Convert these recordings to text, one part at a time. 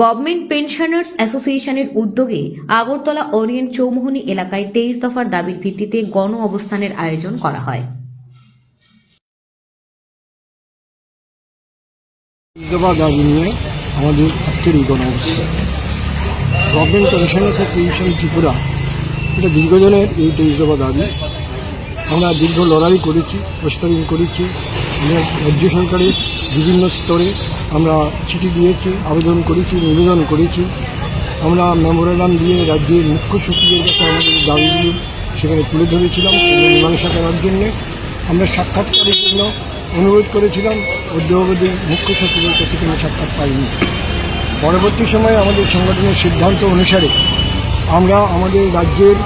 Government pensioners অ্যাসোসিয়েশনের উদ্যোগে Agartala Orient Chowmuhani এলাকায় 23 দফার দাবির ভিত্তিতে গণ অবস্থানের আয়োজন করা হয়। দফা দাবি নিয়ে আমাদের আজকের এই গণ অবস্থান। গভর্নমেন্ট পেনশনার্স অ্যাসোসিয়েশন ত্রিপুরা এটা দীর্ঘদিনের এই 23 দফা দাবি। আমরা দীর্ঘ লড়াই করেছি, প্রস্তাবন করেছি, আমরা রাজ্য সরকারের বিভিন্ন স্তরে আমরা চিঠি দিয়েছি, আবেদন করেছি, নিবেদন করেছি। আমরা মেমোরান্ডাম দিয়ে রাজ্যের মুখ্য সচিবের কাছে আমাদের দাবিগুলি সেখানে তুলে ধরেছিলাম মীমাংসা করার জন্যে। আমরা সাক্ষাৎকারের জন্য অনুরোধ করেছিলাম, অদ্যাবধি মুখ্য সচিবের কাছে কোনো সাক্ষাৎ পাইনি। পরবর্তী সময়ে আমাদের সংগঠনের সিদ্ধান্ত অনুসারে আমরা আমাদের রাজ্যের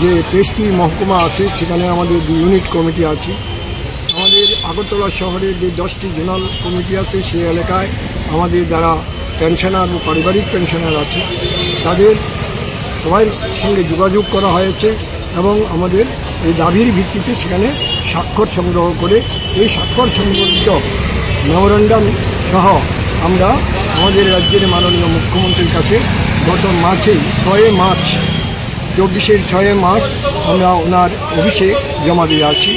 যে 23টি মহকুমা আছে সেখানে আমাদের ইউনিট কমিটি আছে। আমাদের আগরতলা শহরের যে 10টি জোনাল কমিটি আছে সেই এলাকায় আমাদের যারা পেনশনার ও পারিবারিক পেনশনার আছে তাদের সবাই সঙ্গে যোগাযোগ করা হয়েছে এবং আমাদের এই দাবির ভিত্তিতে সেখানে স্বাক্ষর সংগ্রহ করে এই স্বাক্ষর সংবলিত মেমোরান্ডাম সহ আমরা আমাদের রাজ্যের মাননীয় মুখ্যমন্ত্রীর কাছে গত মার্চেই 6 মার্চ 24 মার্চ আমরা ওনার অফিসে জমা দিয়ে আছি।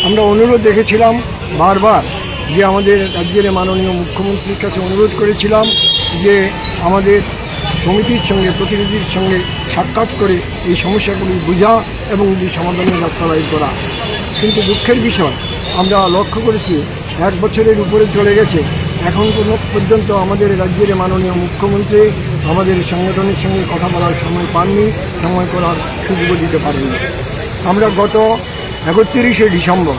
আমরা অনুরোধ রেখেছিলাম বারবার যে আমাদের রাজ্যের মাননীয় মুখ্যমন্ত্রীর কাছে অনুরোধ করেছিলাম যে আমাদের সমিতির সঙ্গে প্রতিনিধির সঙ্গে সাক্ষাৎ করে এই সমস্যাগুলি বোঝা এবং এই সমাধানের রাস্তা বাইর করা। কিন্তু দুঃখের বিষয় আমরা লক্ষ্য করেছি 1 বছরের উপরে চলে গেছে, এখন পর্যন্ত আমাদের রাজ্যের মাননীয় মুখ্যমন্ত্রী আমাদের সংগঠনের সঙ্গে কথা বলার সময় পাননি, সময় করার সুযোগও দিতে পারেননি। আমরা গত 31শে ডিসেম্বর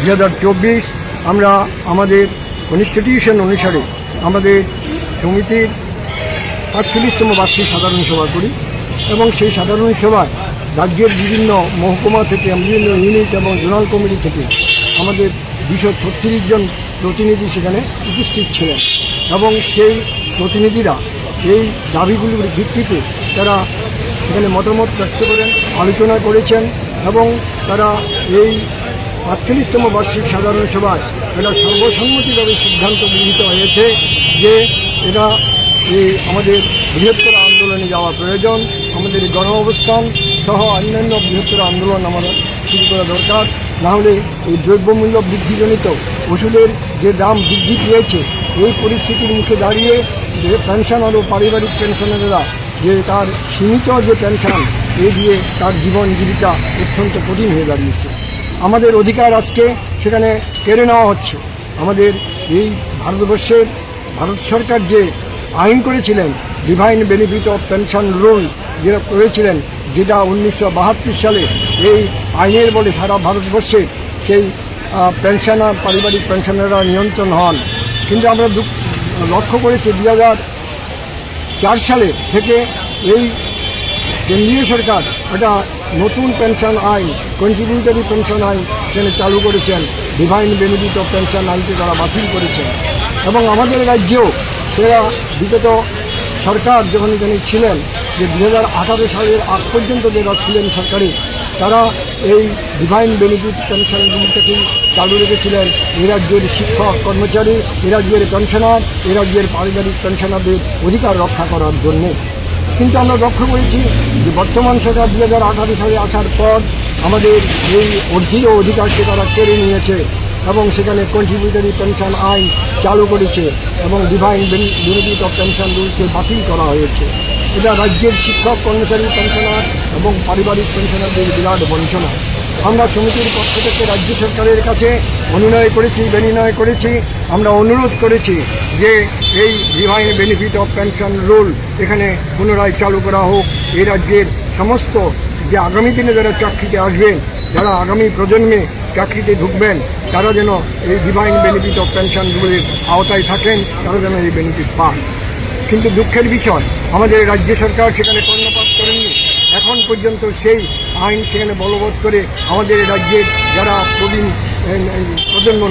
2024 আমরা আমাদের কনস্টিটিউশন অনুসারে আমাদের সমিতির ৪৫তম বার্ষিক সাধারণ সভা করি এবং সেই সাধারণ সভায় রাজ্যের বিভিন্ন মহকুমা থেকে বিভিন্ন ইউনিট এবং জোনাল কমিটি থেকে আমাদের 236 জন প্রতিনিধি সেখানে উপস্থিত ছিলেন এবং সেই প্রতিনিধিরা এই দাবিগুলির ভিত্তিতে তারা সেখানে মতামত ব্যক্ত করেন, আলোচনা করেছেন এবং তারা এই ৪৫তম বার্ষিক সাধারণ সভায় এটা সর্বসম্মতিভাবে সিদ্ধান্ত গৃহীত হয়েছে যে এটা এই আমাদের বৃহত্তর আন্দোলনে যাওয়া প্রয়োজন, আমাদের গণ অবস্থান সহ অন্যান্য বৃহত্তর আন্দোলন আমাদের শুরু করা দরকার। নাহলে এই দ্রব্যমূল্য বৃদ্ধিজনিত ওষুধের যে দাম বৃদ্ধি পেয়েছে এই পরিস্থিতির মুখে দাঁড়িয়ে যে পেনশনার ও পারিবারিক পেনশনাররা যে তার সীমিত যে পেনশন এই দিয়ে তার জীবন জীবিকা অত্যন্ত কঠিন হয়ে দাঁড়িয়েছে। আমাদের অধিকার আজকে সেখানে কেড়ে নেওয়া হচ্ছে। আমাদের এই ভারত সরকার যে আইন করেছিলেন divine benefit of pension rule যেটা করেছিলেন, যেটা 1972 সালে এই আইনের বলে সারা ভারতবর্ষে সেই পেনশনার পারিবারিক পেনশনাররা নিয়ন্ত্রণ হন। কিন্তু আমরা লক্ষ্য করেছি 2004 সালে থেকে এই কেন্দ্রীয় সরকার একটা নতুন পেনশন আইন, কন্ট্রিবিউটরি পেনশন আইন সেখানে চালু করেছেন। ডিভাইন বেনিফিট অফ পেনশন আইনকে তারা বাতিল করেছেন এবং আমাদের রাজ্যেও সেরা বিগত সরকার যখন এখানে ছিলেন যে 2018 সালের আগ পর্যন্ত যারা ছিলেন সরকারি তারা এই ডিভাইন বেনিফিট পেনশনগুলিটাকেই চালু রেখেছিলেন এ রাজ্যের শিক্ষক কর্মচারী, এ রাজ্যের পেনশনার, এ রাজ্যের পারিবারিক পেনশনারদের অধিকার রক্ষা করার জন্যে। কিন্তু আমরা লক্ষ্য করেছি যে বর্তমান সরকার 2018 সালে আসার পর আমাদের এই অর্জিত অধিকারকে তারা কেড়ে নিয়েছে এবং সেখানে কন্ট্রিবিউটরি পেনশন আইন চালু করেছে এবং ডিভাইন বেনিফিট অফ পেনশন রুলকে বাতিল করা হয়েছে। এটা রাজ্যের শিক্ষক কর্মচারী পেনশনার এবং পারিবারিক পেনশনারদের বিরাট বঞ্চনা। আমরা সমিতির পক্ষ থেকে রাজ্য সরকারের কাছে বিনয় করেছি, আমরা অনুরোধ করেছি যে এই divine benefit of pension rule এখানে পুনরায় চালু করা হোক। এই রাজ্যের সমস্ত যে আগামী দিনে যারা চাকরিতে আসবেন, যারা আগামী প্রজন্মে চাকরিতে ঢুকবেন, তারা যেন এই ডিভাইন বেনিফিট অফ পেনশন রুলের আওতায় থাকেন, তারা যেন এই বেনিফিট পান। কিন্তু দুঃখের বিষয় আমাদের রাজ্য সরকার সেখানে কর্ণপাত করেননি। এখন পর্যন্ত সেই আইন সেখানে বলবৎ করে আমাদের রাজ্যের যারা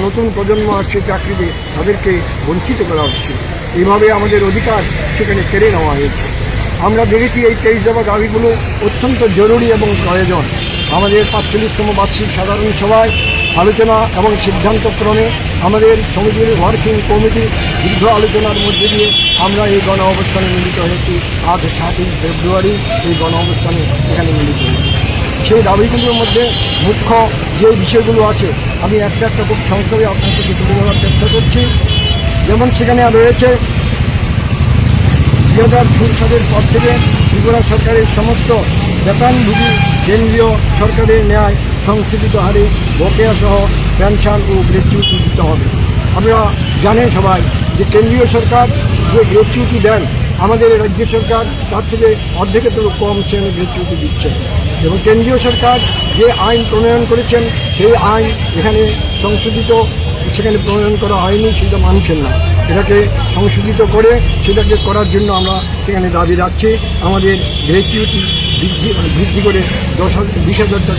নতুন প্রজন্ম আসছে চাকরিতে তাদেরকে বঞ্চিত করা হচ্ছে। এইভাবে আমাদের অধিকার সেখানে কেড়ে নেওয়া হয়েছে। আমরা দেখেছি এই 23 দফা দাবিগুলো অত্যন্ত জরুরি এবং প্রয়োজন। আমাদের 45তম বার্ষিক সাধারণ সভায় আলোচনা এবং সিদ্ধান্তক্রমে আমাদের সমিতির ওয়ার্কিং কমিটি দীর্ঘ আলোচনার মধ্যে দিয়ে আমরা এই গণ অবস্থানে মিলিত হয়েছি। আজ 7ই ফেব্রুয়ারি এই গণ অবস্থানে এখানে মিলিত হয়েছি। সেই দাবিগুলোর মধ্যে মুখ্য যে বিষয়গুলো আছে আমি একটা একটা খুব সংক্ষেপে আপনাদেরকে তুলে ধরার চেষ্টা করছি। যেমন সেখানে রয়েছে 2004 সালের পর থেকে ত্রিপুরা সরকারের সমস্ত বেতনভোগী কেন্দ্রীয় সরকারের ন্যায় সংশোধিত হারে বকেয়া সহ পেনশন ও গ্র্যাচুইটি দিতে হবে। আমরা জানেন সবাই যে কেন্দ্রীয় সরকার যে গ্র্যাচুইটি দেন আমাদের রাজ্য সরকার তার থেকে অর্ধেকের কম সেখানে গ্র্যাচুইটি দিচ্ছে, এবং কেন্দ্রীয় সরকার যে আইন প্রণয়ন করেছেন সেই আইন এখানে সংশোধিত সেখানে প্রণয়ন করা হয়নি, সেটা মানছেন না। এটাকে সংশোধিত করে সেটাকে করার জন্য আমরা সেখানে দাবি রাখছি। আমাদের গ্র্যাচুইটি বৃদ্ধি করে 20,000 টাকা